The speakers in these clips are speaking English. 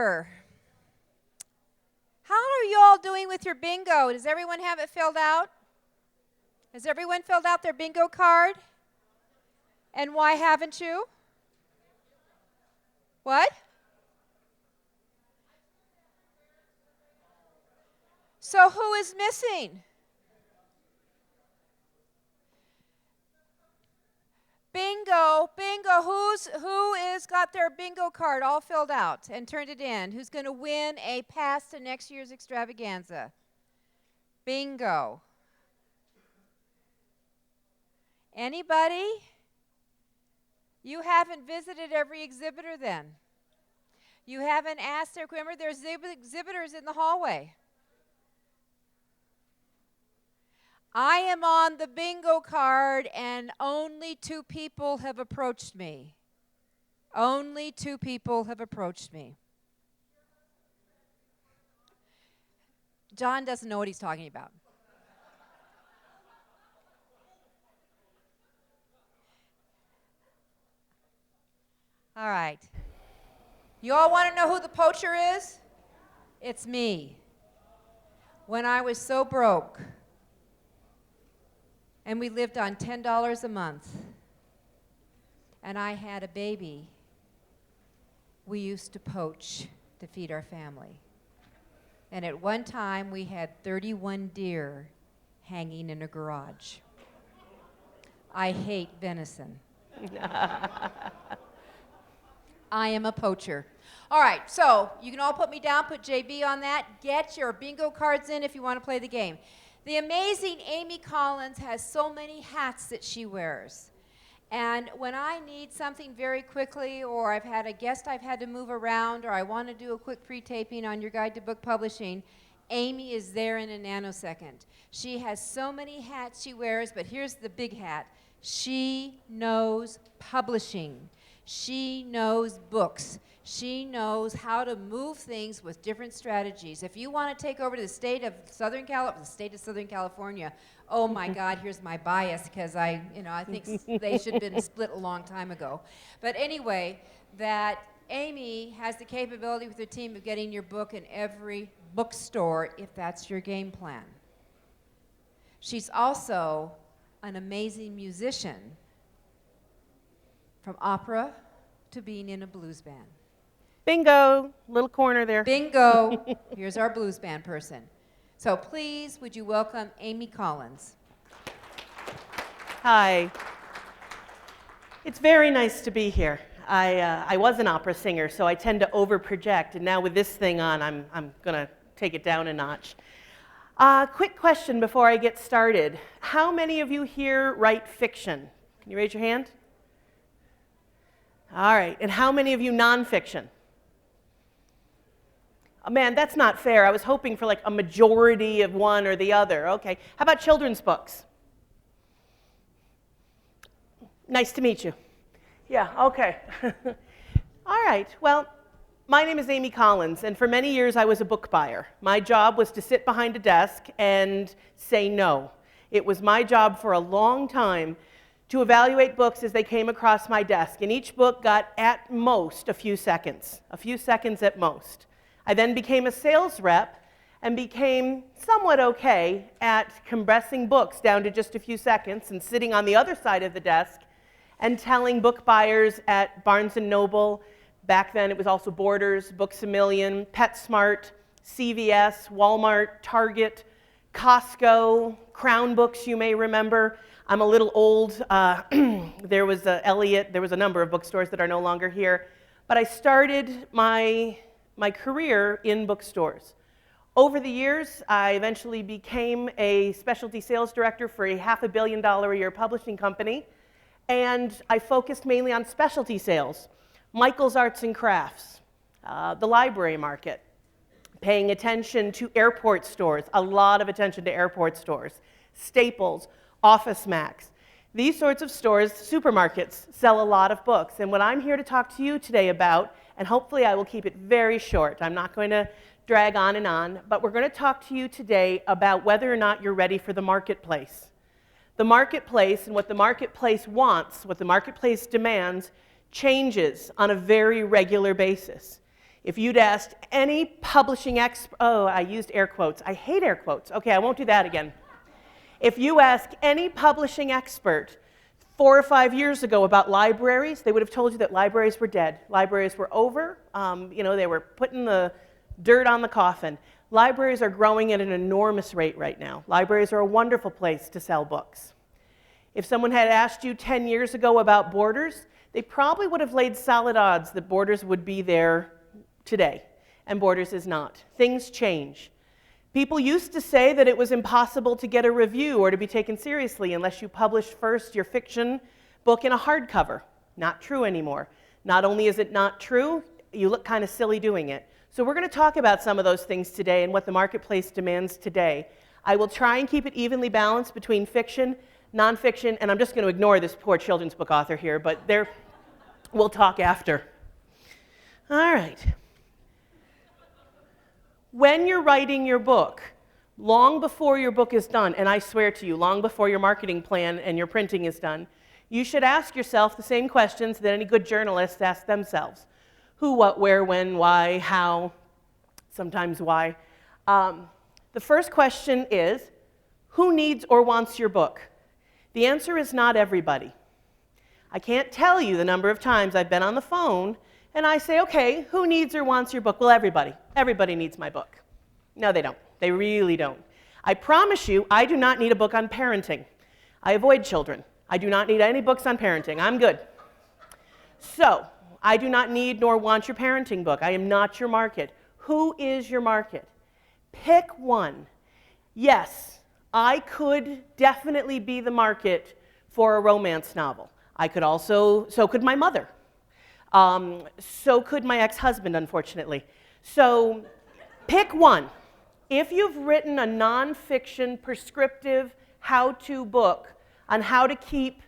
How are you all doing with your bingo? Does everyone have it filled out? Has everyone filled out their bingo card? And why haven't you? What? So who is missing? Bingo, bingo. Who is got their bingo card all filled out and turned it in? Who's going to win a pass to next year's extravaganza? Bingo. Anybody? You haven't visited every exhibitor then. You haven't asked their, remember there's exhibitors in the hallway. I am on the bingo card and only 2 people have approached me. Only 2 people have approached me. John doesn't know what he's talking about. All right. You all want to know who the poacher is? It's me. When I was so broke, and we lived on $10 a month, and I had a baby, we used to poach to feed our family. And at one time, we had 31 deer hanging in a garage. I hate venison. I am a poacher. All right, so you can all put me down, put JB on that. Get your bingo cards in if you want to play the game. The amazing Amy Collins has so many hats that she wears. And when I need something very quickly, or I've had a guest I've had to move around, or I want to do a quick pre-taping on your guide to book publishing, Amy is there in a nanosecond. She has so many hats she wears, but here's the big hat. She knows publishing. She knows books. She knows how to move things with different strategies. If you want to take over to the state of Southern California, oh my God, here's my bias because I think they should have been split a long time ago. But anyway, that Amy has the capability with her team of getting your book in every bookstore if that's your game plan. She's also an amazing musician, from opera to being in a blues band. Bingo, little corner there. Bingo. Here's our blues band person. So please, would you welcome Amy Collins. Hi. It's very nice to be here. I was an opera singer, so I tend to overproject, and now with this thing on, I'm going to take it down a notch. Quick question before I get started. How many of you here write fiction? Can you raise your hand? All right, and how many of you nonfiction? Oh, man, that's not fair. I was hoping for like a majority of one or the other. Okay, how about children's books? Nice to meet you. Yeah, okay. All right, well, my name is Amy Collins, and for many years I was a book buyer. My job was to sit behind a desk and say no. It was my job for a long time to evaluate books as they came across my desk, and each book got at most a few seconds at most. I then became a sales rep and became somewhat okay at compressing books down to just a few seconds and sitting on the other side of the desk and telling book buyers at Barnes & Noble, back then it was also Borders, Books A Million, PetSmart, CVS, Walmart, Target, Costco, Crown Books, you may remember. I'm a little old. There was Elliott. There was a number of bookstores that are no longer here. But I started my career in bookstores. Over the years, I eventually became a specialty sales director for a $500 million a year publishing company. And I focused mainly on specialty sales, Michael's Arts and Crafts, the library market, paying attention to airport stores, a lot of attention to airport stores, Staples, Office Max. These sorts of stores, supermarkets, sell a lot of books. And what I'm here to talk to you today about, and hopefully I will keep it very short, I'm not going to drag on, but we're going to talk to you today about whether or not you're ready for the marketplace. The marketplace and what the marketplace wants, what the marketplace demands, changes on a very regular basis. If you'd asked any publishing expert, oh, I used air quotes. I hate air quotes. Okay, I won't do that again. If you ask any publishing expert 4 or 5 years ago about libraries, they would have told you that libraries were dead. Libraries were over. They were putting the dirt on the coffin. Libraries are growing at an enormous rate right now. Libraries are a wonderful place to sell books. If someone had asked you 10 years ago about Borders, they probably would have laid solid odds that Borders would be there today, and Borders is not. Things change. People used to say that it was impossible to get a review or to be taken seriously unless you published first your fiction book in a hardcover. Not true anymore. Not only is it not true, you look kind of silly doing it. So we're going to talk about some of those things today and what the marketplace demands today. I will try and keep it evenly balanced between fiction, nonfiction, and I'm just going to ignore this poor children's book author here, but we'll talk after. All right. When you're writing your book, long before your book is done, and I swear to you, long before your marketing plan and your printing is done, you should ask yourself the same questions that any good journalists ask themselves. Who, what, where, when, why, how, sometimes why. The first question is, who needs or wants your book? The answer is not everybody. I can't tell you the number of times I've been on the phone and I say, okay, who needs or wants your book? Well, everybody. Everybody needs my book. No, they don't. They really don't. I promise you, I do not need a book on parenting. I avoid children. I do not need any books on parenting. I'm good. So, I do not need nor want your parenting book. I am not your market. Who is your market? Pick one. Yes, I could definitely be the market for a romance novel. I could also, so could my mother. So could my ex-husband, unfortunately. So pick one. If you've written a nonfiction prescriptive how-to book on how to keep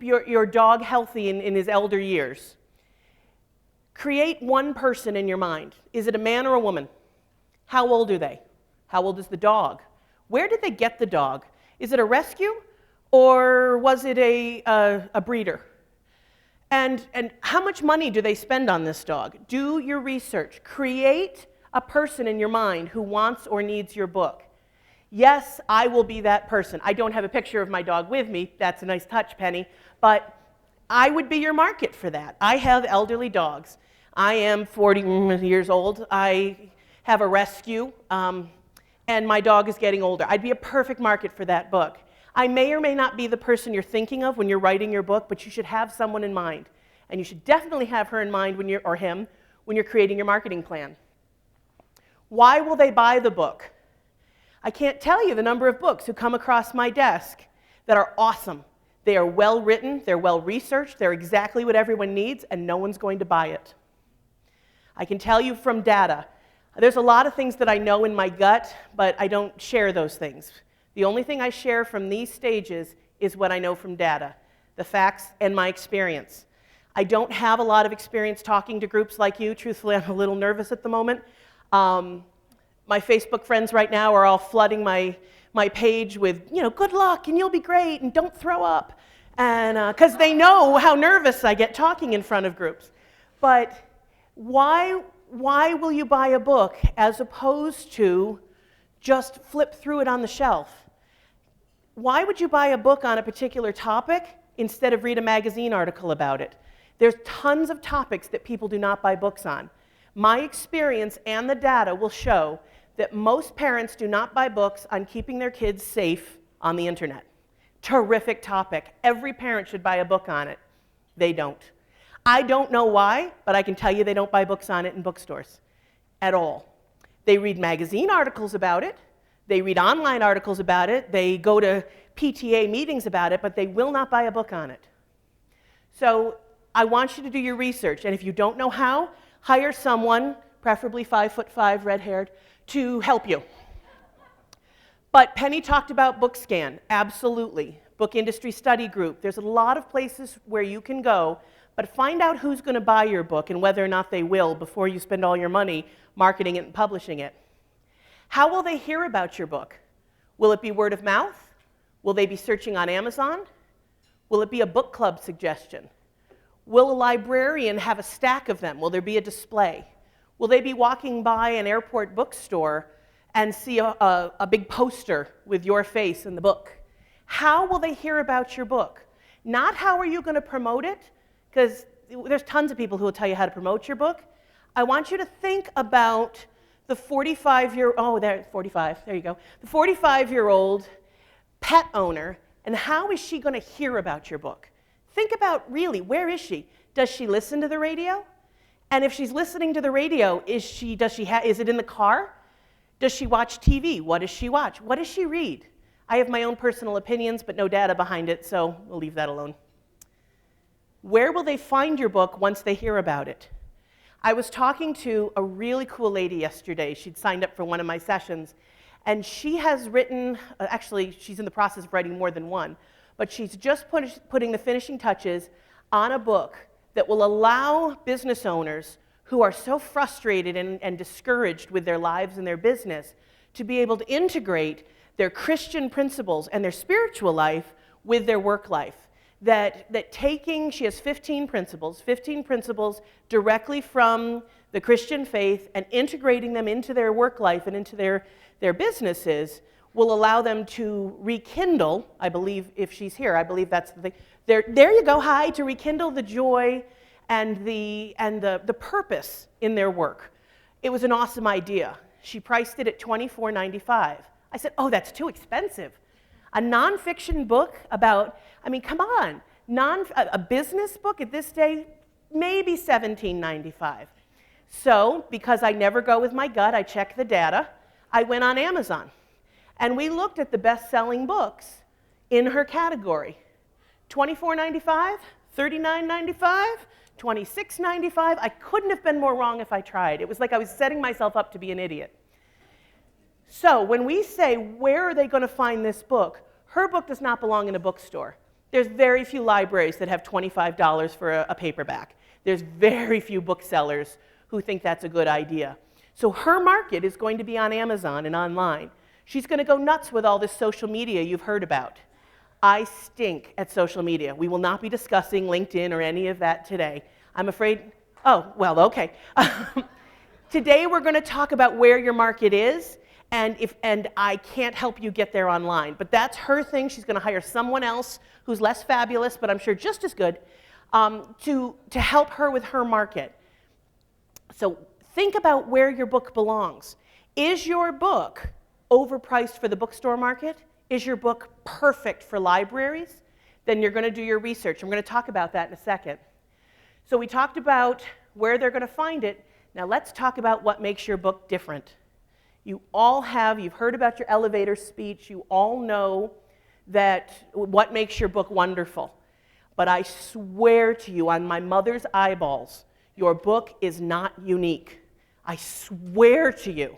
your dog healthy in his elder years, create one person in your mind. Is it a man or a woman? How old are they? How old is the dog? Where did they get the dog? Is it a rescue or was it a breeder? And how much money do they spend on this dog? Do your research. Create a person in your mind who wants or needs your book. Yes, I will be that person. I don't have a picture of my dog with me. That's a nice touch, Penny. But I would be your market for that. I have elderly dogs. I am 40 years old. I have a rescue, and my dog is getting older. I'd be a perfect market for that book. I may or may not be the person you're thinking of when you're writing your book, but you should have someone in mind. And you should definitely have her in mind or him when you're creating your marketing plan. Why will they buy the book? I can't tell you the number of books who come across my desk that are awesome. They are well written, they're well researched, they're exactly what everyone needs, and no one's going to buy it. I can tell you from data. There's a lot of things that I know in my gut, but I don't share those things. The only thing I share from these stages is what I know from data, the facts and my experience. I don't have a lot of experience talking to groups like you. Truthfully, I'm a little nervous at the moment. My Facebook friends right now are all flooding my page with, good luck and you'll be great and don't throw up. And because they know how nervous I get talking in front of groups. But why will you buy a book as opposed to just flip through it on the shelf? Why would you buy a book on a particular topic instead of read a magazine article about it? There's tons of topics that people do not buy books on. My experience and the data will show that most parents do not buy books on keeping their kids safe on the internet. Terrific topic. Every parent should buy a book on it. They don't. I don't know why, but I can tell you they don't buy books on it in bookstores at all. They read magazine articles about it. They read online articles about it. They go to PTA meetings about it, but they will not buy a book on it. So I want you to do your research, and if you don't know how, hire someone, preferably 5'5", red-haired, to help you. But Penny talked about BookScan. Absolutely. Book Industry Study Group. There's a lot of places where you can go, but find out who's going to buy your book and whether or not they will before you spend all your money marketing it and publishing it. How will they hear about your book? Will it be word of mouth? Will they be searching on Amazon? Will it be a book club suggestion? Will a librarian have a stack of them? Will there be a display? Will they be walking by an airport bookstore and see a big poster with your face in the book? How will they hear about your book? Not how are you going to promote it, because there's tons of people who will tell you how to promote your book. I want you to think about the 45-year-old pet owner, and how is she going to hear about your book? Think about, really, where is she? Does she listen to the radio? And if she's listening to the radio, is it in the car? Does she watch TV? What does she watch? What does she read? I have my own personal opinions, but no data behind it, so we'll leave that alone. Where will they find your book once they hear about it? I was talking to a really cool lady yesterday. She'd signed up for one of my sessions, and she has written, actually, she's in the process of writing more than one, but she's just putting the finishing touches on a book that will allow business owners who are so frustrated and discouraged with their lives and their business to be able to integrate their Christian principles and their spiritual life with their work life. She has 15 principles directly from the Christian faith, and integrating them into their work life and into their businesses will allow them to rekindle, I believe, if she's here, I believe that's the thing. There you go, hi, to rekindle the joy and the purpose in their work. It was an awesome idea. She priced it at $24.95. I said, oh, that's too expensive. A nonfiction book about, I mean, come on, a business book at this day, maybe $17.95. So, because I never go with my gut, I check the data, I went on Amazon. And we looked at the best-selling books in her category. $24.95, $39.95, $26.95. I couldn't have been more wrong if I tried. It was like I was setting myself up to be an idiot. So when we say, where are they going to find this book? Her book does not belong in a bookstore. There's very few libraries that have $25 for a paperback. There's very few booksellers who think that's a good idea. So her market is going to be on Amazon and online. She's going to go nuts with all this social media you've heard about. I stink at social media. We will not be discussing LinkedIn or any of that today. I'm afraid, oh, well, okay. Today we're going to talk about where your market is, and I can't help you get there online. But that's her thing. She's going to hire someone else who's less fabulous, but I'm sure just as good, to help her with her market. So think about where your book belongs. Is your book overpriced for the bookstore market? Is your book perfect for libraries? Then you're going to do your research. I'm going to talk about that in a second. So we talked about where they're going to find it. Now let's talk about what makes your book different. You've heard about your elevator speech. You all know what makes your book wonderful. But I swear to you, on my mother's eyeballs, your book is not unique. I swear to you.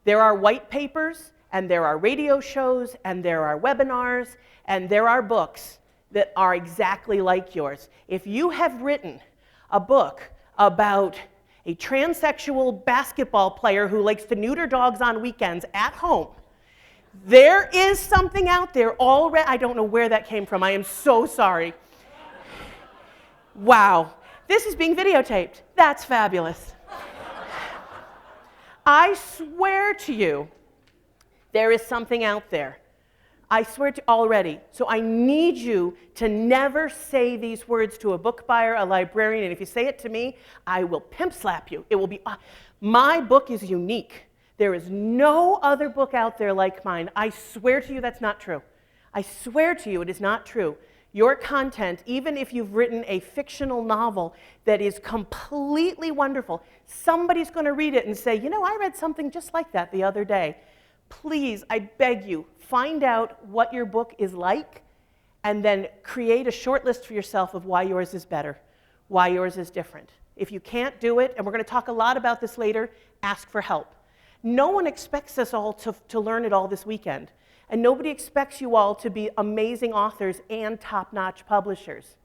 There are white papers, and there are radio shows, and there are webinars, and there are books that are exactly like yours. If you have written a book about a transsexual basketball player who likes to neuter dogs on weekends at home, there is something out there already. I don't know where that came from. I am so sorry. Wow. This is being videotaped. That's fabulous. I swear to you, there is something out there. I swear to already. So I need you to never say these words to a book buyer, a librarian, and if you say it to me, I will pimp slap you. It will be, my book is unique. There is no other book out there like mine. I swear to you that's not true. I swear to you it is not true. Your content, even if you've written a fictional novel that is completely wonderful, somebody's going to read it and say, you know, I read something just like that the other day. Please, I beg you, find out what your book is like, and then create a short list for yourself of why yours is better, why yours is different. If you can't do it, and we're going to talk a lot about this later, ask for help. No one expects us all to learn it all this weekend. And nobody expects you all to be amazing authors and top-notch publishers.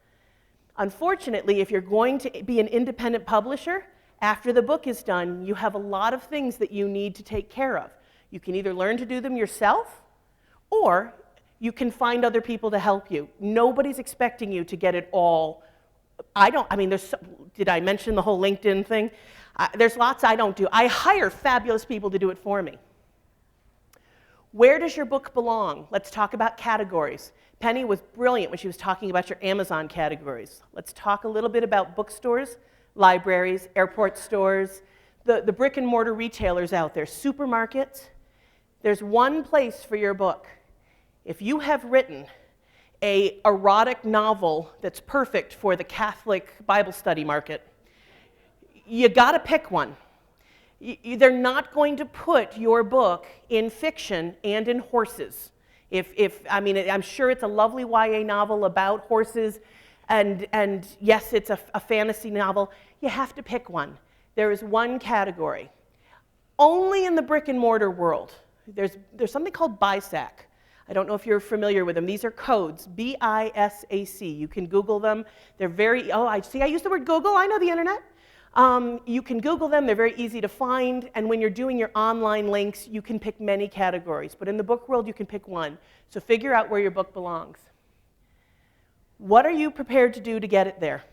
Unfortunately, if you're going to be an independent publisher, after the book is done, you have a lot of things that you need to take care of. You can either learn to do them yourself, or you can find other people to help you. Nobody's expecting you to get it all did I mention the whole LinkedIn thing? There's lots I don't do. I hire fabulous people to do it for me. Where does your book belong? Let's talk about categories. Penny was brilliant when she was talking about your Amazon categories. Let's talk a little bit about bookstores, libraries, airport stores, the brick and mortar retailers out there, supermarkets. There's one place for your book. If you have written an erotic novel that's perfect for the Catholic Bible study market, you gotta pick one. They're not going to put your book in fiction and in horses. I'm sure it's a lovely YA novel about horses, and yes, it's a fantasy novel. You have to pick one. There is one category. Only in the brick and mortar world. There's something called BISAC. I don't know if you're familiar with them. These are codes, BISAC. You can Google them. They're I used the word Google. I know the internet. You can Google them. They're very easy to find. And when you're doing your online links, you can pick many categories. But in the book world, you can pick one. So figure out where your book belongs. What are you prepared to do to get it there?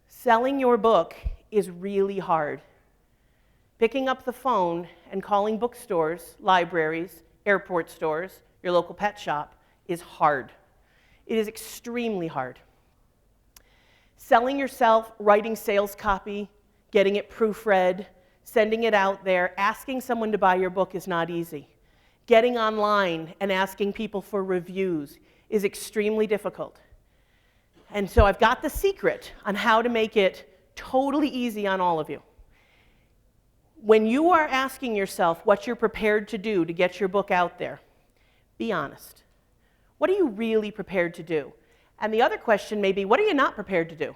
Selling your book is really hard. Picking up the phone and calling bookstores, libraries, airport stores, your local pet shop is hard. It is extremely hard. Selling yourself, writing sales copy, getting it proofread, sending it out there, asking someone to buy your book is not easy. Getting online and asking people for reviews is extremely difficult. And so I've got the secret on how to make it totally easy on all of you. When you are asking yourself what you're prepared to do to get your book out there, be honest. What are you really prepared to do? And the other question may be, what are you not prepared to do?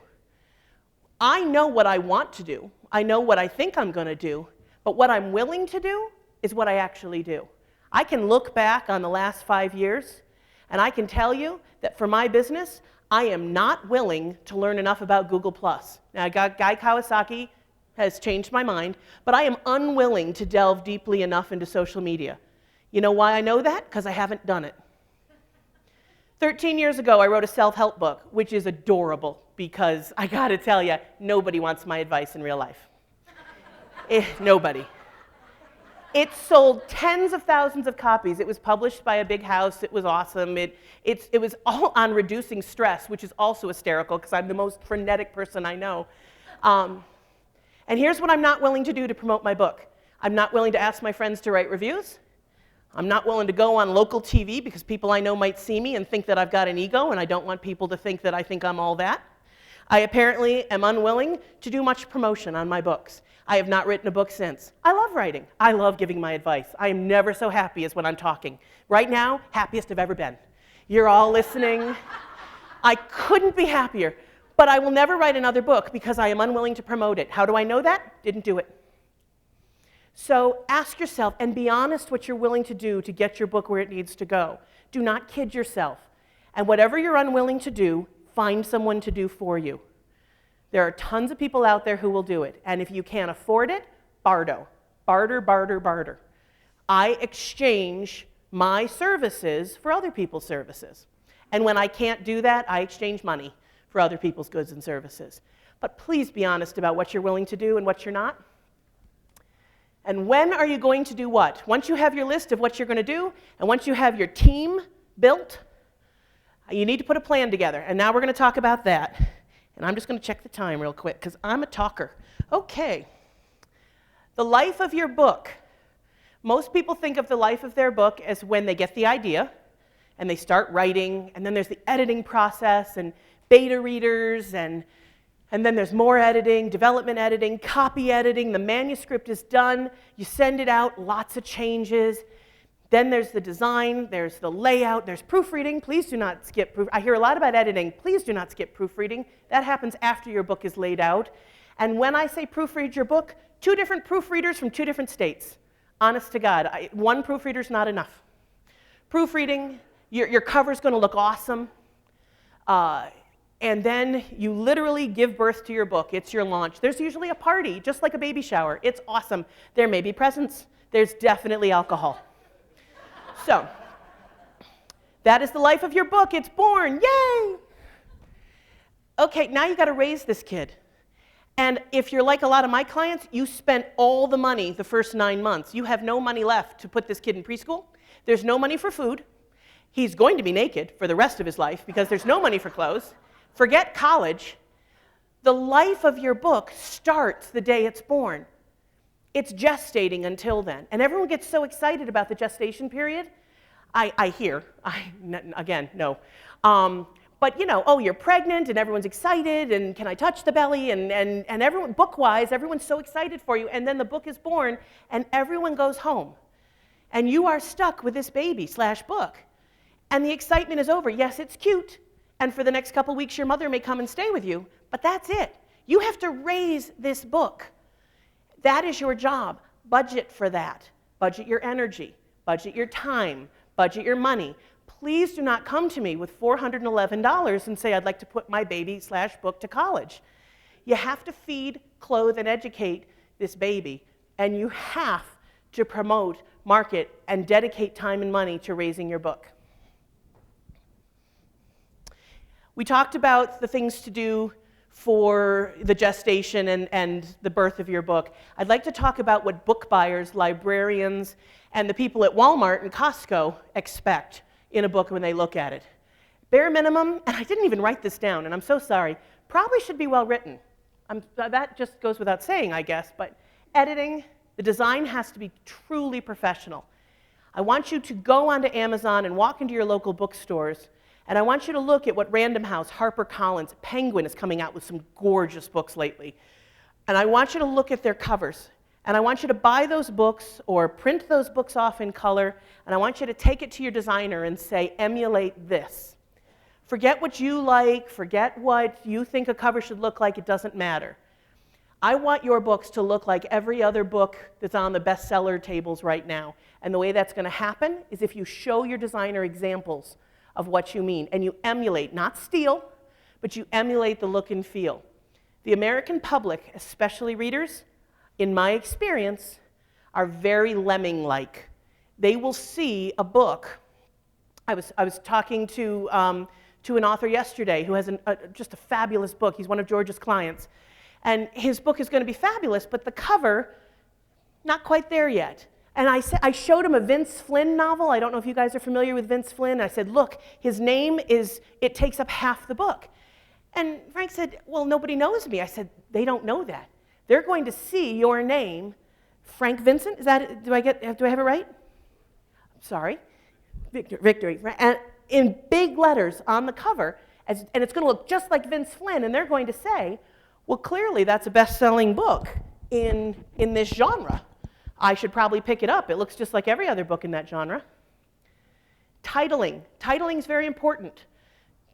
I know what I want to do. I know what I think I'm going to do. But what I'm willing to do is what I actually do. I can look back on the last 5 years, and I can tell you that for my business, I am not willing to learn enough about Google+. Now, Guy Kawasaki has changed my mind, but I am unwilling to delve deeply enough into social media. You know why I know that? Because I haven't done it. 13 years ago, I wrote a self-help book, which is adorable because I gotta tell you, nobody wants my advice in real life. Nobody. It sold tens of thousands of copies. It was published by a big house. It was awesome. It was all on reducing stress, which is also hysterical because I'm the most frenetic person I know. And here's what I'm not willing to do to promote my book. I'm not willing to ask my friends to write reviews. I'm not willing to go on local TV because people I know might see me and think that I've got an ego, and I don't want people to think that I think I'm all that. I apparently am unwilling to do much promotion on my books. I have not written a book since. I love writing. I love giving my advice. I am never so happy as when I'm talking. Right now, happiest I've ever been. You're all listening. I couldn't be happier. But I will never write another book because I am unwilling to promote it. How do I know that? Didn't do it. So ask yourself and be honest what you're willing to do to get your book where it needs to go. Do not kid yourself. And whatever you're unwilling to do, find someone to do for you. There are tons of people out there who will do it. And if you can't afford it, barter. Barter, barter, barter. I exchange my services for other people's services. And when I can't do that, I exchange money for other people's goods and services. But please be honest about what you're willing to do and what you're not. And when are you going to do what? Once you have your list of what you're going to do, and once you have your team built, you need to put a plan together. And now we're going to talk about that. And I'm just going to check the time real quick, because I'm a talker. Okay. The life of your book. Most people think of the life of their book as when they get the idea, and they start writing, and then there's the editing process, and beta readers, and then there's more editing, development editing, copy editing, the manuscript is done, you send it out, lots of changes. Then there's the design, there's the layout, there's proofreading. Please do not skip proof. I hear a lot about editing. Please do not skip proofreading. That happens after your book is laid out. And when I say proofread your book, 2 different proofreaders from 2 different states. Honest to God, one proofreader's not enough. Proofreading, your cover's going to look awesome. And then you literally give birth to your book. It's your launch. There's usually a party, just like a baby shower. It's awesome. There may be presents. There's definitely alcohol. So, that is the life of your book. It's born. Yay! Okay, now you got to raise this kid. And if you're like a lot of my clients, you spent all the money the first 9 months. You have no money left to put this kid in preschool. There's no money for food. He's going to be naked for the rest of his life because there's no money for clothes. Forget college. The life of your book starts the day it's born. It's gestating until then. And everyone gets so excited about the gestation period. I hear, again, no. But you know, oh, you're pregnant and everyone's excited and can I touch the belly and everyone, book-wise, everyone's so excited for you. And then the book is born and everyone goes home. And you are stuck with this baby/book. And the excitement is over. Yes, it's cute. And for the next couple weeks, your mother may come and stay with you. But that's it. You have to raise this book. That is your job. Budget for that. Budget your energy. Budget your time. Budget your money. Please do not come to me with $411 and say, I'd like to put my baby/book to college. You have to feed, clothe, and educate this baby. And you have to promote, market, and dedicate time and money to raising your book. We talked about the things to do for the gestation and the birth of your book. I'd like to talk about what book buyers, librarians, and the people at Walmart and Costco expect in a book when they look at it. Bare minimum, and I didn't even write this down, and I'm so sorry, probably should be well written. That just goes without saying, I guess, but editing, the design has to be truly professional. I want you to go onto Amazon and walk into your local bookstores, and I want you to look at what Random House, HarperCollins, Penguin is coming out with some gorgeous books lately. And I want you to look at their covers. And I want you to buy those books or print those books off in color, and I want you to take it to your designer and say, emulate this. Forget what you like, forget what you think a cover should look like, it doesn't matter. I want your books to look like every other book that's on the bestseller tables right now. And the way that's going to happen is if you show your designer examples of what you mean, and you emulate, not steal, but you emulate the look and feel. The American public, especially readers, in my experience, are very lemming-like. They will see a book. I was talking to an author yesterday who has just a fabulous book. He's one of George's clients. And his book is going to be fabulous, but the cover, not quite there yet. And I showed him a Vince Flynn novel. I don't know if you guys are familiar with Vince Flynn. I said, look, his name it takes up half the book. And Frank said, well, nobody knows me. I said, they don't know that. They're going to see your name, Frank Vincent. Is that, do I have it right? I'm sorry. Victory. And in big letters on the cover, and it's going to look just like Vince Flynn, and they're going to say, well, clearly that's a best-selling book in this genre. I should probably pick it up. It looks just like every other book in that genre. Titling. Titling is very important.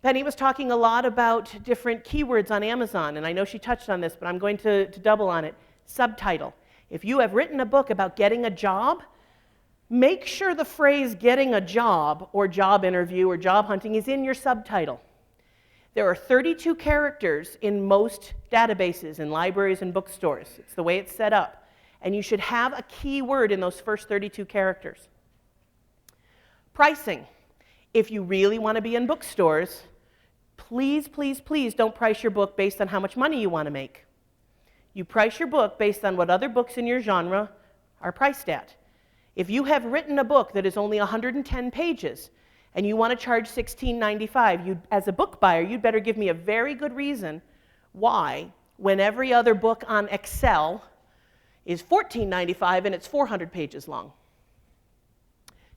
Penny was talking a lot about different keywords on Amazon, and I know she touched on this, but I'm going to double on it. Subtitle. If you have written a book about getting a job, make sure the phrase getting a job or job interview or job hunting is in your subtitle. There are 32 characters in most databases in libraries and bookstores. It's the way it's set up. And you should have a key word in those first 32 characters. Pricing. If you really want to be in bookstores, please, please, please don't price your book based on how much money you want to make. You price your book based on what other books in your genre are priced at. If you have written a book that is only 110 pages and you want to charge $16.95, as a book buyer, you'd better give me a very good reason why, when every other book on Excel is $14.95 and it's 400 pages long.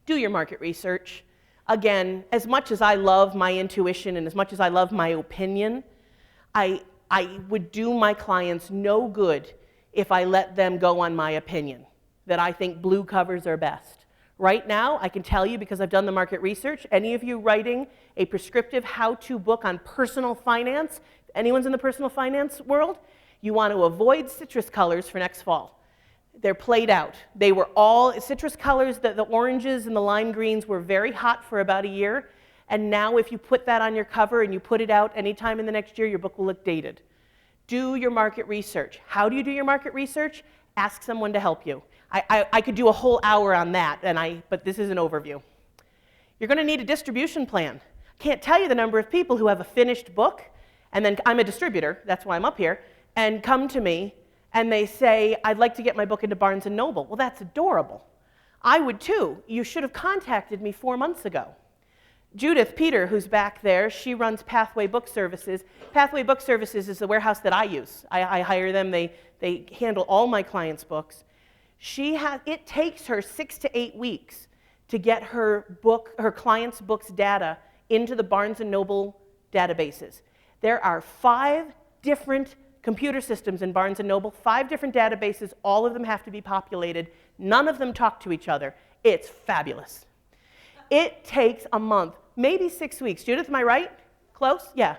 Do your market research. Again, as much as I love my intuition and as much as I love my opinion, I would do my clients no good if I let them go on my opinion, that I think blue covers are best. Right now, I can tell you, because I've done the market research, any of you writing a prescriptive how-to book on personal finance, if anyone's in the personal finance world, you want to avoid citrus colors for next fall. They're played out. They were all citrus colors, the oranges and the lime greens were very hot for about a year, and now if you put that on your cover and you put it out anytime in the next year, your book will look dated. Do your market research. How do you do your market research? Ask someone to help you. I could do a whole hour on that, but this is an overview. You're going to need a distribution plan. Can't tell you the number of people who have a finished book and then I'm a distributor, that's why I'm up here, and come to me and they say, I'd like to get my book into Barnes & Noble. Well, that's adorable. I would too. You should have contacted me 4 months ago. Judith Peter, who's back there, she runs Pathway Book Services. Pathway Book Services is the warehouse that I use. I hire them. They handle all my clients' books. It takes her 6 to 8 weeks to get her clients' books data into the Barnes & Noble databases. There are 5 different computer systems in Barnes & Noble, 5 different databases. All of them have to be populated. None of them talk to each other. It's fabulous. It takes a month, maybe 6 weeks. Judith, am I right? Close? Yeah.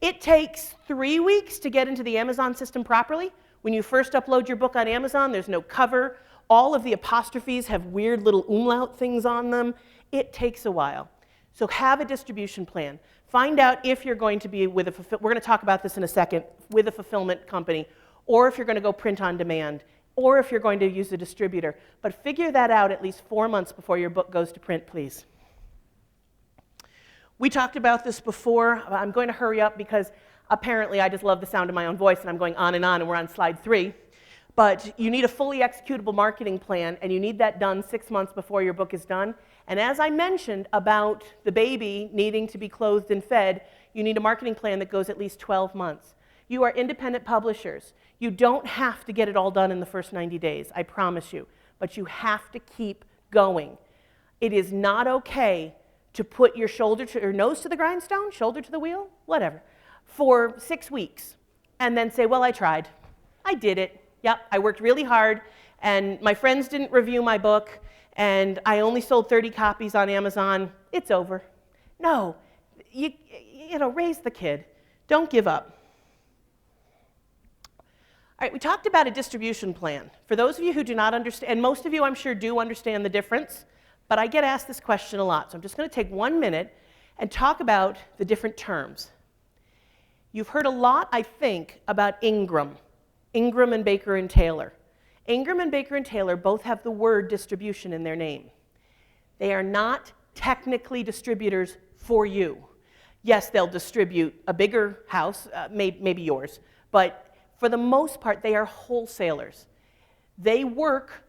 It takes 3 weeks to get into the Amazon system properly. When you first upload your book on Amazon, there's no cover. All of the apostrophes have weird little umlaut things on them. It takes a while. So have a distribution plan. Find out if you're going to be with we're going to talk about this in a second, with a fulfillment company, or if you're going to go print on demand, or if you're going to use a distributor. But figure that out at least 4 months before your book goes to print, please. We talked about this before. I'm going to hurry up because apparently I just love the sound of my own voice and I'm going on, and we're on slide 3. But you need a fully executable marketing plan, and you need that done 6 months before your book is done. And as I mentioned about the baby needing to be clothed and fed, you need a marketing plan that goes at least 12 months. You are independent publishers. You don't have to get it all done in the first 90 days, I promise you. But you have to keep going. It is not okay to put your nose to the grindstone, shoulder to the wheel, whatever, for 6 weeks, and then say, well, I tried. I did it. Yep, I worked really hard, and my friends didn't review my book, and I only sold 30 copies on Amazon. It's over. No, you raise the kid. Don't give up. All right, we talked about a distribution plan. For those of you who do not understand, and most of you I'm sure do understand the difference, but I get asked this question a lot, so I'm just going to take 1 minute and talk about the different terms. You've heard a lot, I think, about Ingram and Baker and Taylor. Ingram and Baker and Taylor both have the word distribution in their name. They are not technically distributors for you. Yes, they'll distribute a bigger house, maybe yours, but for the most part, they are wholesalers. They work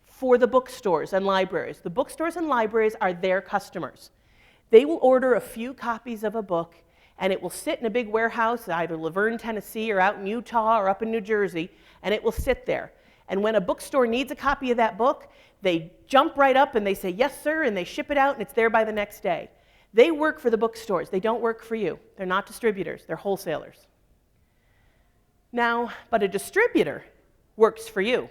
for the bookstores and libraries. The bookstores and libraries are their customers. They will order a few copies of a book, and it will sit in a big warehouse, either Laverne, Tennessee, or out in Utah, or up in New Jersey, and it will sit there. And when a bookstore needs a copy of that book, they jump right up and they say, yes, sir, and they ship it out, and it's there by the next day. They work for the bookstores. They don't work for you. They're not distributors. They're wholesalers. Now, but a distributor works for you.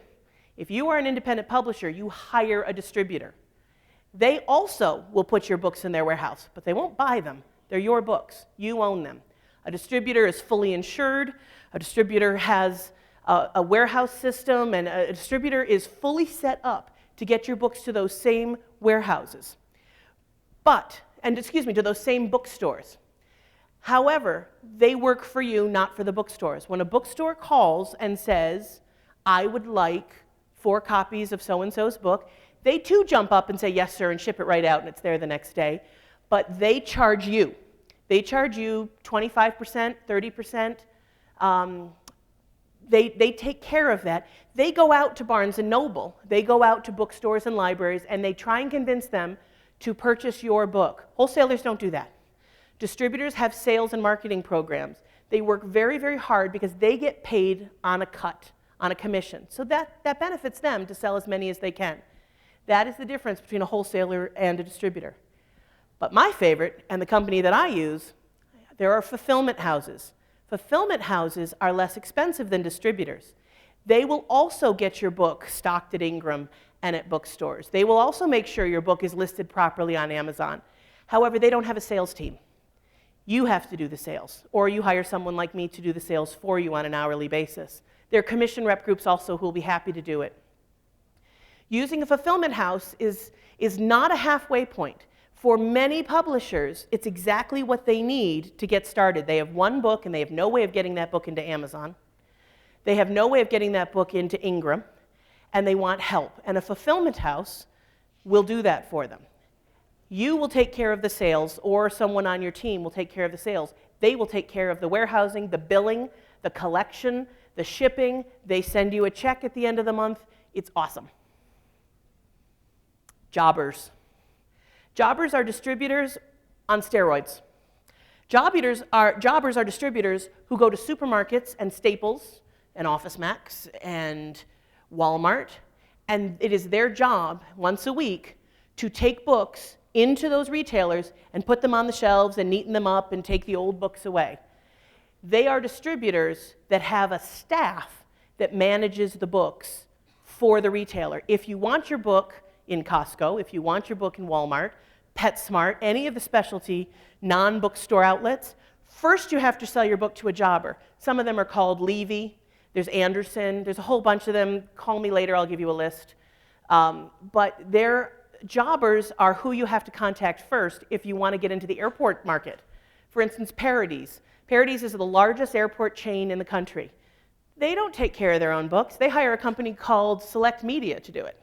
If you are an independent publisher, you hire a distributor. They also will put your books in their warehouse, but they won't buy them. They're your books. You own them. A distributor is fully insured. A distributor has a warehouse system, and a distributor is fully set up to get your books to those same warehouses. To those same bookstores. However, they work for you, not for the bookstores. When a bookstore calls and says, I would like 4 copies of so-and-so's book, they too jump up and say, yes, sir, and ship it right out, and it's there the next day. But they charge you. They charge you 25%, 30%. They take care of that. They go out to Barnes & Noble. They go out to bookstores and libraries, and they try and convince them to purchase your book. Wholesalers don't do that. Distributors have sales and marketing programs. They work very, very hard because they get paid on a cut, on a commission. So that benefits them to sell as many as they can. That is the difference between a wholesaler and a distributor. But my favorite, and the company that I use, there are fulfillment houses. Fulfillment houses are less expensive than distributors. They will also get your book stocked at Ingram and at bookstores. They will also make sure your book is listed properly on Amazon. However, they don't have a sales team. You have to do the sales, or you hire someone like me to do the sales for you on an hourly basis. There are commission rep groups also who will be happy to do it. Using a fulfillment house is not a halfway point. For many publishers, it's exactly what they need to get started. They have one book, and they have no way of getting that book into Amazon. They have no way of getting that book into Ingram, and they want help. And a fulfillment house will do that for them. You will take care of the sales, or someone on your team will take care of the sales. They will take care of the warehousing, the billing, the collection, the shipping. They send you a check at the end of the month. It's awesome. Jobbers. Jobbers are distributors on steroids. Jobbers are distributors who go to supermarkets and Staples and Office Max and Walmart, and it is their job once a week to take books into those retailers and put them on the shelves and neaten them up and take the old books away. They are distributors that have a staff that manages the books for the retailer. If you want your book in Costco, if you want your book in Walmart, PetSmart, any of the specialty non-bookstore outlets, first you have to sell your book to a jobber. Some of them are called Levy. There's Anderson. There's a whole bunch of them. Call me later. I'll give you a list. But their jobbers are who you have to contact first if you want to get into the airport market. For instance, Parodies. Parodies is the largest airport chain in the country. They don't take care of their own books. They hire a company called Select Media to do it,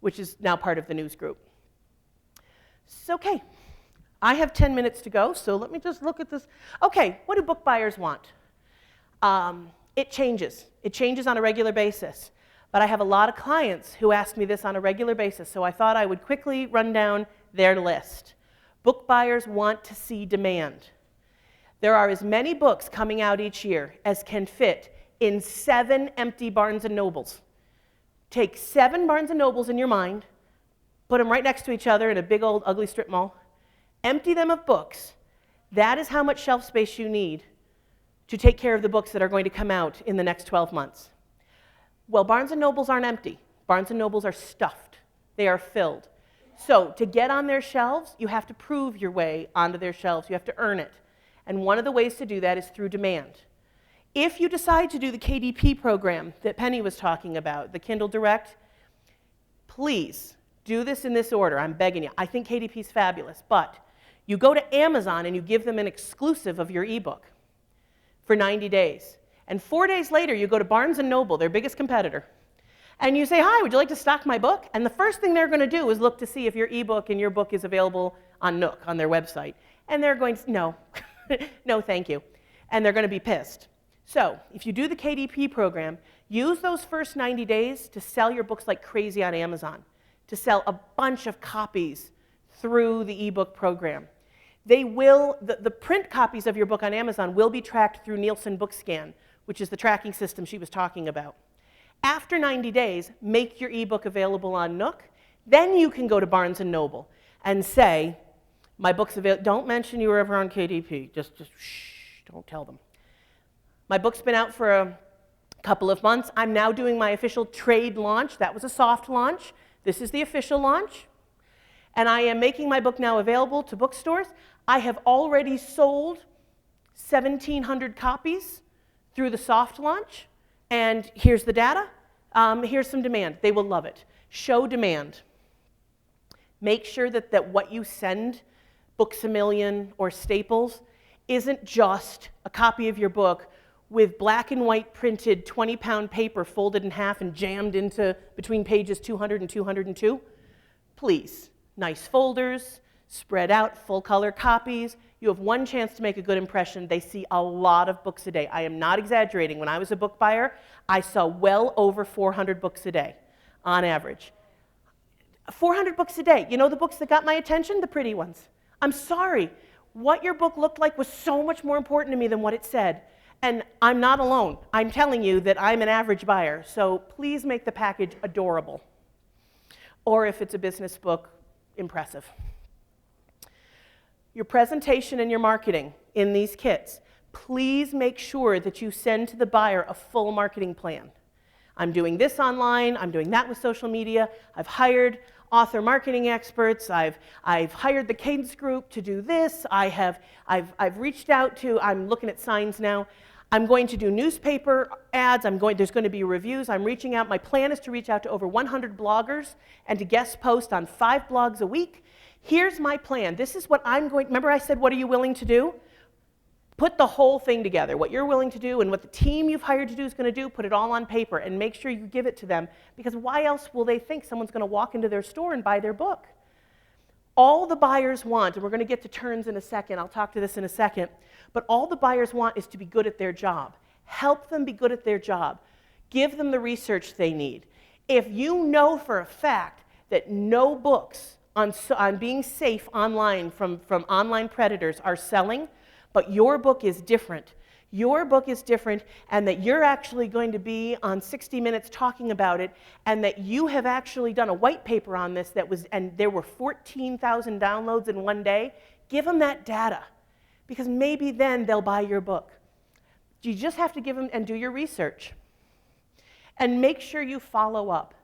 which is now part of the News Group. So, okay, I have 10 minutes to go, so let me just look at this. Okay, what do book buyers want? It changes. It changes on a regular basis. But I have a lot of clients who ask me this on a regular basis, so I thought I would quickly run down their list. Book buyers want to see demand. There are as many books coming out each year as can fit in 7 empty Barnes & Nobles. Take 7 Barnes & Nobles in your mind, put them right next to each other in a big old ugly strip mall, empty them of books. That is how much shelf space you need to take care of the books that are going to come out in the next 12 months. Well, Barnes & Nobles aren't empty. Barnes & Nobles are stuffed. They are filled. So to get on their shelves, you have to prove your way onto their shelves. You have to earn it. And one of the ways to do that is through demand. If you decide to do the KDP program that Penny was talking about, the Kindle Direct, please do this in this order. I'm begging you. I think KDP is fabulous, but you go to Amazon and you give them an exclusive of your ebook for 90 days. And 4 days later, you go to Barnes & Noble, their biggest competitor, and you say, hi, would you like to stock my book? And the first thing they're going to do is look to see if your ebook and your book is available on Nook, on their website. And they're going to, no, no, thank you. And they're going to be pissed. So if you do the KDP program, use those first 90 days to sell your books like crazy on Amazon, to sell a bunch of copies through the ebook program. They will, the print copies of your book on Amazon will be tracked through Nielsen BookScan, which is the tracking system she was talking about. After 90 days, make your ebook available on Nook. Then you can go to Barnes & Noble and say, my book's available. Don't mention you were ever on KDP. Just shh, don't tell them. My book's been out for a couple of months. I'm now doing my official trade launch. That was a soft launch. This is the official launch. And I am making my book now available to bookstores. I have already sold 1,700 copies through the soft launch. And here's the data. Here's some demand. They will love it. Show demand. Make sure that what you send Books A Million or Staples isn't just a copy of your book with black and white printed 20-pound paper folded in half and jammed into between pages 200 and 202. Please, nice folders, spread out, full-color copies. You have one chance to make a good impression. They see a lot of books a day. I am not exaggerating. When I was a book buyer, I saw well over 400 books a day on average. 400 books a day. You know the books that got my attention? The pretty ones. I'm sorry. What your book looked like was so much more important to me than what it said. And I'm not alone. I'm telling you that I'm an average buyer. So please make the package adorable. Or if it's a business book, impressive. Your presentation and your marketing in these kits, please make sure that you send to the buyer a full marketing plan. I'm doing this online, I'm doing that with social media, I've hired author marketing experts, I've hired the Cadence Group to do this, I've reached out to, I'm looking at signs now, I'm going to do newspaper ads, there's going to be reviews, I'm reaching out, my plan is to reach out to over 100 bloggers and to guest post on 5 blogs a week. Here's my plan. This is what I'm going, remember I said, what are you willing to do? Put the whole thing together, what you're willing to do and what the team you've hired to do is going to do, put it all on paper and make sure you give it to them, because why else will they think someone's going to walk into their store and buy their book? All the buyers want, and we're going to get to turns in a second, I'll talk to this in a second, but all the buyers want is to be good at their job. Help them be good at their job. Give them the research they need. If you know for a fact that no books on being safe online from online predators are selling, but your book is different, and that you're actually going to be on 60 Minutes talking about it, and that you have actually done a white paper on this and there were 14,000 downloads in one day, give them that data, because maybe then they'll buy your book. You just have to give them and do your research. And make sure you follow up.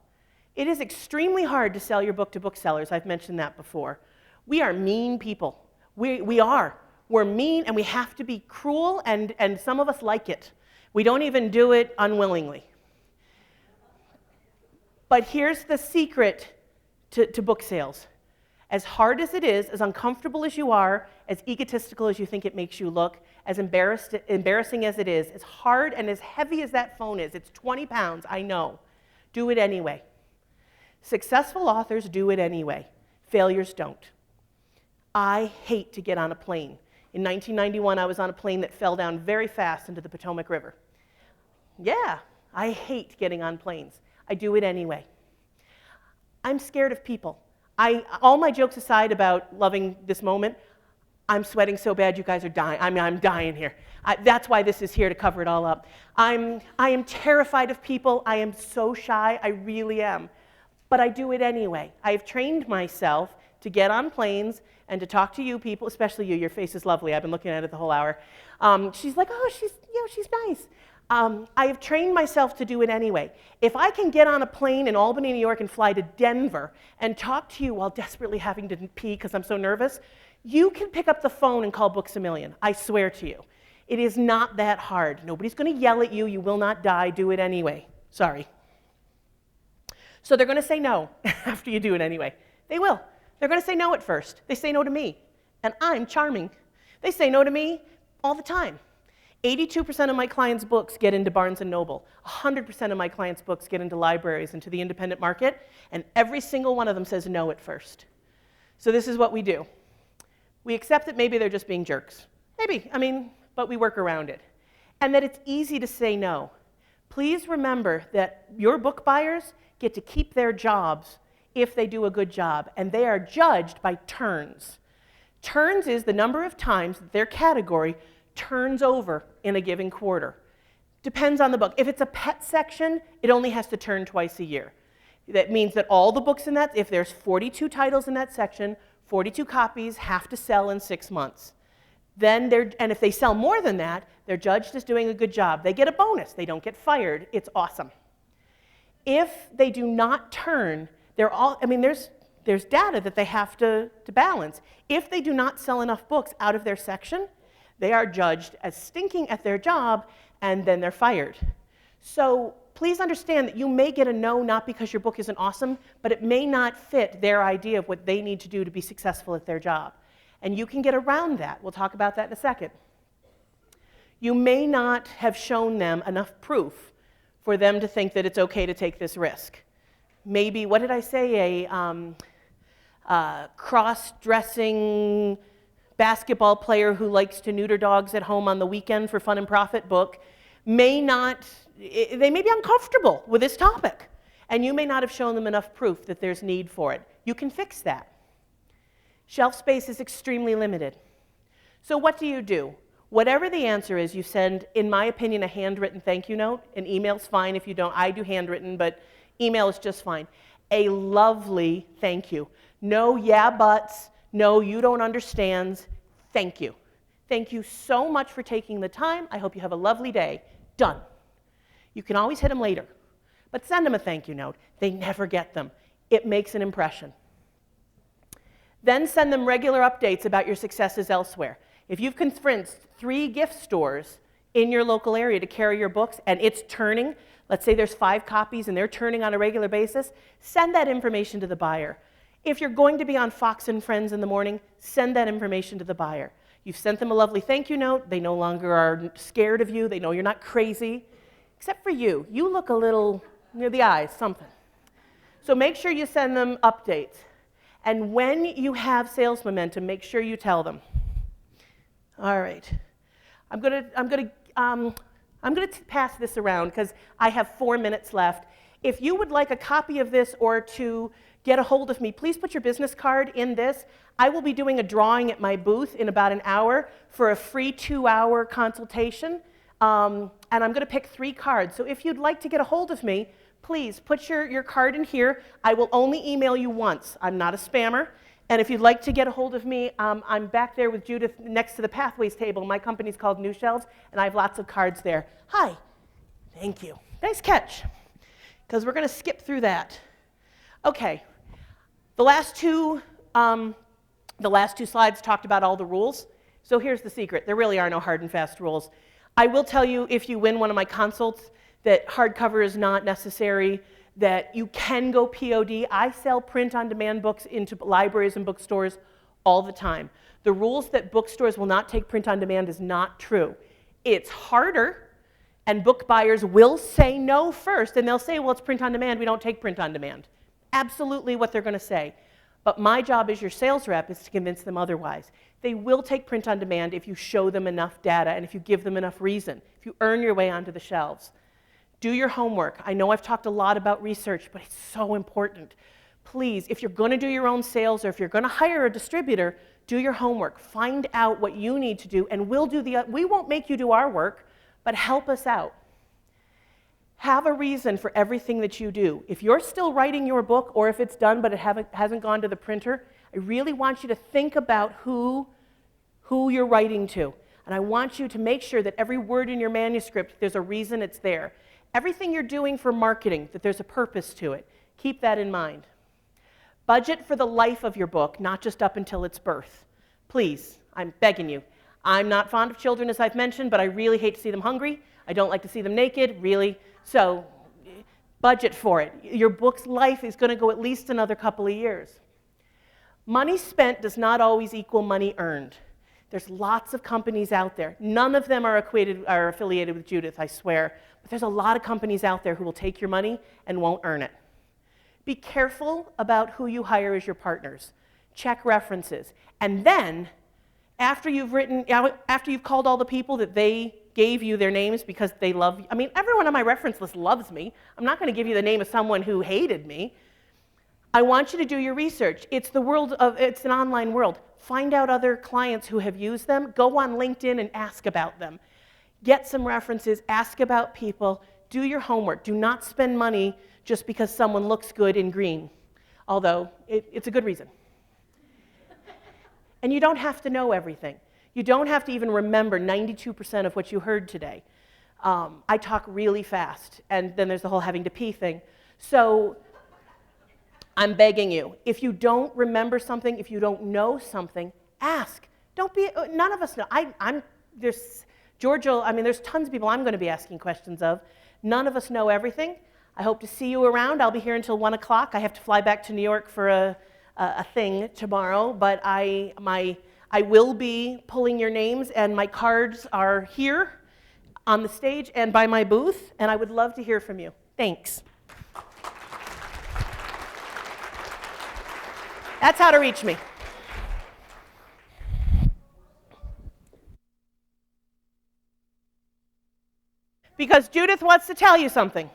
It is extremely hard to sell your book to booksellers. I've mentioned that before. We are mean people. We are. We're mean, and we have to be cruel, and some of us like it. We don't even do it unwillingly. But here's the secret to book sales. As hard as it is, as uncomfortable as you are, as egotistical as you think it makes you look, as embarrassing as it is, as hard and as heavy as that phone is, it's 20 pounds, I know. Do it anyway. Successful authors do it anyway. Failures don't. I hate to get on a plane. In 1991, I was on a plane that fell down very fast into the Potomac River. Yeah, I hate getting on planes. I do it anyway. I'm scared of people. All my jokes aside about loving this moment, I'm sweating so bad you guys are dying. I'm dying here. That's why this is here, to cover it all up. I am terrified of people. I am so shy. I really am. But I do it anyway. I've trained myself to get on planes and to talk to you people, especially you. Your face is lovely. I've been looking at it the whole hour. She's like, oh, she's nice. I have trained myself to do it anyway. If I can get on a plane in Albany, New York, and fly to Denver and talk to you while desperately having to pee because I'm so nervous, you can pick up the phone and call Books A Million. I swear to you. It is not that hard. Nobody's going to yell at you. You will not die. Do it anyway. Sorry. So they're going to say no after you do it anyway. They will. They're going to say no at first. They say no to me, and I'm charming. They say no to me all the time. 82% of my clients' books get into Barnes & Noble. 100% of my clients' books get into libraries and to the independent market, and every single one of them says no at first. So this is what we do. We accept that maybe they're just being jerks. Maybe, but we work around it. And that it's easy to say no. Please remember that your book buyers get to keep their jobs if they do a good job, and they are judged by turns. Turns is the number of times that their category turns over in a given quarter. Depends on the book. If it's a pet section, it only has to turn twice a year. That means that all the books in that, if there's 42 titles in that section, 42 copies have to sell in 6 months. And if they sell more than that, they're judged as doing a good job. They get a bonus. They don't get fired. It's awesome. If they do not turn, there's data that they have to balance. If they do not sell enough books out of their section, they are judged as stinking at their job, and then they're fired. So please understand that you may get a no not because your book isn't awesome, but it may not fit their idea of what they need to do to be successful at their job. And you can get around that. We'll talk about that in a second. You may not have shown them enough proof for them to think that it's okay to take this risk. Maybe, what did I say, a cross-dressing basketball player who likes to neuter dogs at home on the weekend for fun and profit book they may be uncomfortable with this topic, and you may not have shown them enough proof that there's need for it. You can fix that. Shelf space is extremely limited. So what do? Whatever the answer is, you send, in my opinion, a handwritten thank you note. An email's fine if you don't. I do handwritten, but email is just fine. A lovely thank you. No yeah buts. No, you don't understand. Thank you. Thank you so much for taking the time. I hope you have a lovely day. Done. You can always hit them later, but send them a thank you note. They never get them. It makes an impression. Then send them regular updates about your successes elsewhere. If you've convinced 3 gift stores in your local area to carry your books and it's turning, let's say there's 5 copies and they're turning on a regular basis, send that information to the buyer. If you're going to be on Fox and Friends in the morning, send that information to the buyer. You've sent them a lovely thank you note. They no longer are scared of you. They know you're not crazy. Except for you. You look a little near the eyes, something. So make sure you send them updates. And when you have sales momentum, make sure you tell them. All right. I'm gonna pass this around because I have 4 minutes left. If you would like a copy of this or to get a hold of me, please put your business card in this. I will be doing a drawing at my booth in about an hour for a free 2-hour consultation. And I'm going to pick 3 cards. So if you'd like to get a hold of me, please put your card in here. I will only email you once. I'm not a spammer. And if you'd like to get a hold of me, I'm back there with Judith next to the Pathways table. My company's called New Shelves, and I have lots of cards there. Hi. Thank you. Nice catch, because we're going to skip through that. Okay. The last two slides talked about all the rules. So here's the secret. There really are no hard and fast rules. I will tell you, if you win one of my consults, that hardcover is not necessary, that you can go POD. I sell print-on-demand books into libraries and bookstores all the time. The rules that bookstores will not take print-on-demand is not true. It's harder, and book buyers will say no first, and they'll say, well, it's print-on-demand, we don't take print-on-demand. Absolutely what they're going to say. But my job as your sales rep is to convince them otherwise. They will take print-on-demand if you show them enough data and if you give them enough reason, if you earn your way onto the shelves. Do your homework. I know I've talked a lot about research, but it's so important. Please, if you're going to do your own sales or if you're going to hire a distributor, do your homework. Find out what you need to do, and we won't make you do our work, but help us out. Have a reason for everything that you do. If you're still writing your book, or if it's done but it hasn't gone to the printer, I really want you to think about who you're writing to. And I want you to make sure that every word in your manuscript, there's a reason it's there. Everything you're doing for marketing, that there's a purpose to it. Keep that in mind. Budget for the life of your book, not just up until its birth. Please, I'm begging you. I'm not fond of children, as I've mentioned, but I really hate to see them hungry. I don't like to see them naked, really. So budget for it. Your book's life is going to go at least another couple of years. Money spent does not always equal money earned. There's lots of companies out there. None of them are affiliated with Judith, I swear. But there's a lot of companies out there who will take your money and won't earn it. Be careful about who you hire as your partners. Check references. And then, after you've called all the people that they gave you their names because they love you. I mean, everyone on my reference list loves me. I'm not going to give you the name of someone who hated me. I want you to do your research. It's an online world. Find out other clients who have used them. Go on LinkedIn and ask about them. Get some references, ask about people, do your homework. Do not spend money just because someone looks good in green, although it's a good reason. And you don't have to know everything. You don't have to even remember 92% of what you heard today. I talk really fast, and then there's the whole having to pee thing. So I'm begging you, if you don't remember something, if you don't know something, ask. Don't be, none of us know. There's tons of people I'm going to be asking questions of. None of us know everything. I hope to see you around. I'll be here until 1 o'clock. I have to fly back to New York for a thing tomorrow, but I will be pulling your names, and my cards are here on the stage and by my booth, and I would love to hear from you. Thanks. That's how to reach me. Because Judith wants to tell you something.